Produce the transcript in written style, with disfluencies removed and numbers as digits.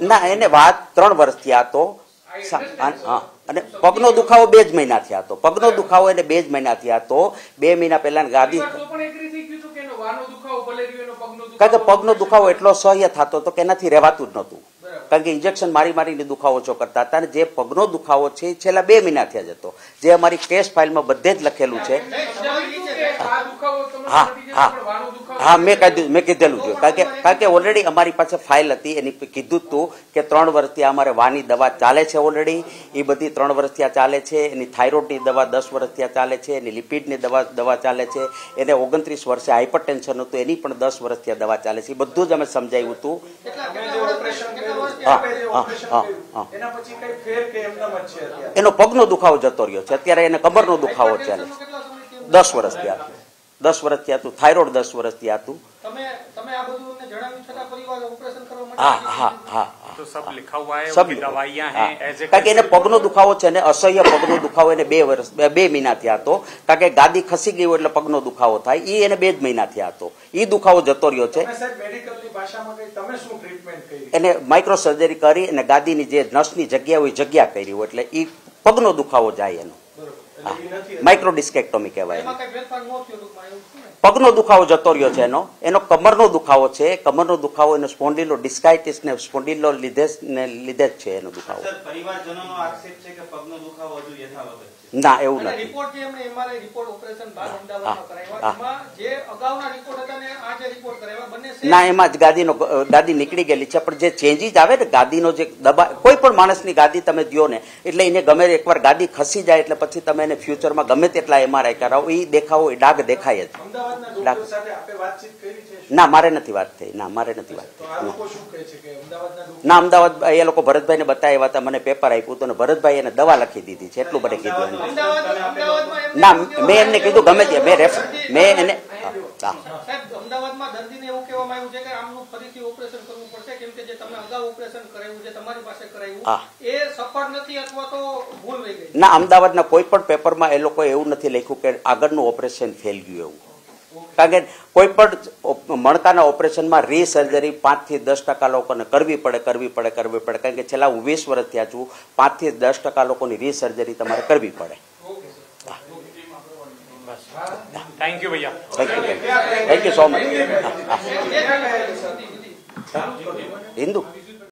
ના એને વાત 3 વર્ષથી આ તો હા અને પગનો દુખાવો 2 જ મહિના થયા હતો. પગનો દુખાવો એને 2 જ મહિના થયા હતો. 2 મહિના પહેલા ગાદી કારણ કે પગનો દુખાવો એટલો સહ્ય થતો હતો કે એનાથી રહેવાતું જ નહોતું. કારણ કે ઇન્જેક્શન મારીને દુખાવો ઓછો કરતા હતા. અને જે પગનો દુખાવો છે એ છેલ્લા 2 મહિના થયા જ હતો, જે અમારી કેસ ફાઇલમાં બધે જ લખેલું છે. હા મેં કીધેલું છે કારણ કે ઓલરેડી અમારી પાસે ફાઇલ હતી, એની કીધું હતું કે 3 વર્ષથી અમારે વાની દવા ચાલે છે ઓલરેડી. એ બધી 3 વર્ષથી ચાલે છે. એની થાઇરોઇડની દવા 10 વર્ષથી ચાલે છે. એની લિપિડની દવા ચાલે છે. એને 29 વર્ષે હાઇપરટેન્શન હતું, એની પણ 10 વર્ષથી દવા ચાલે છે. એ બધું જ અમે સમજાવ્યું હતું. એનો પગનો દુખાવો જતો રહ્યો છે. અત્યારે એને કમરનો દુખાવો ચાલે છે. 10 વર્ષથી હતું. 10 વર્ષથી હતું. થાઇરોઇડ 10 વર્ષથી હતું. કારણ કે એને પગનો દુખાવો છે ને, અસહ્ય પગનો દુખાવો એને 2 મહિના થયા હતો. કારણ કે ગાદી ખસી ગઈ હોય એટલે પગનો દુખાવો થાય. એ એને 2 જ મહિના થયા હતો. એ દુખાવો જતો રહ્યો છે. એને માઇક્રો સર્જરી કરી અને ગાદીની જે નસની જગ્યા હોય જગ્યા કરી હોય એટલે એ પગનો દુખાવો જાય એનો. માઇક્રો ડિસ્કેક્ટોમી કહેવાય. પગનો દુખાવો જતો રહ્યો છે એનો કમરનો દુખાવો છે. કમરનો દુખાવો એનો સ્પોન્ડિલો ડિસ્કાઇટિસ ને સ્પોન્ડિલો લીધે જ છે એનો દુખાવો. ના એવું નથી. ના એમાં જ ગાદી નીકળી ગયેલી છે. પણ જે ચેન્જીસ આવે ને ગાદીનો જે દબા, કોઈ પણ માણસની ગાદી તમે દો ને એટલે એને ગમે એકવાર ગાદી ખસી જાય એટલે પછી તમે એને ફ્યુચરમાં ગમે તેટલા MRI કરાવો એ દેખાવો એ ડાઘ દેખાય જ. ના મારે નથી વાત થઈ. ના અમદાવાદ એ લોકો ભરતભાઈ ને બતાવ્યા હતા. મને પેપર આપ્યું હતું ને ભરતભાઈ એને દવા લખી દીધી છે. એટલું બધે કીધું એને. ના મેં એમને કીધું ગમે તે મેં એને અમદાવાદમાં દર્દીને એવું કહેવામાં આવ્યું છે કે આમનું ફરીથી ઓપરેશન કરવું પડશે કેમ કે જે તમે અગાઉ ઓપરેશન કરાવ્યું છે તમારી પાસે કરાવ્યું એ સફળ નથી અથવા તો ભૂલ રહી ગઈ. ના અમદાવાદના કોઈ પણ પેપરમાં એ લોકો એવું નથી લખ્યું કે આગળનું ઓપરેશન ફેલ ગયું એવું. કારણ કે કોઈ પણ મણકાના ઓપરેશનમાં રીસર્જરી 5 થી 10% લોકોને કરવી પડે. કારણ કે છેલ્લા 20 વર્ષ થયા છું 5 થી 10% લોકોની રીસર્જરી તમારે કરવી પડે. Thank you Bhaiya. Thank you so much. Hindu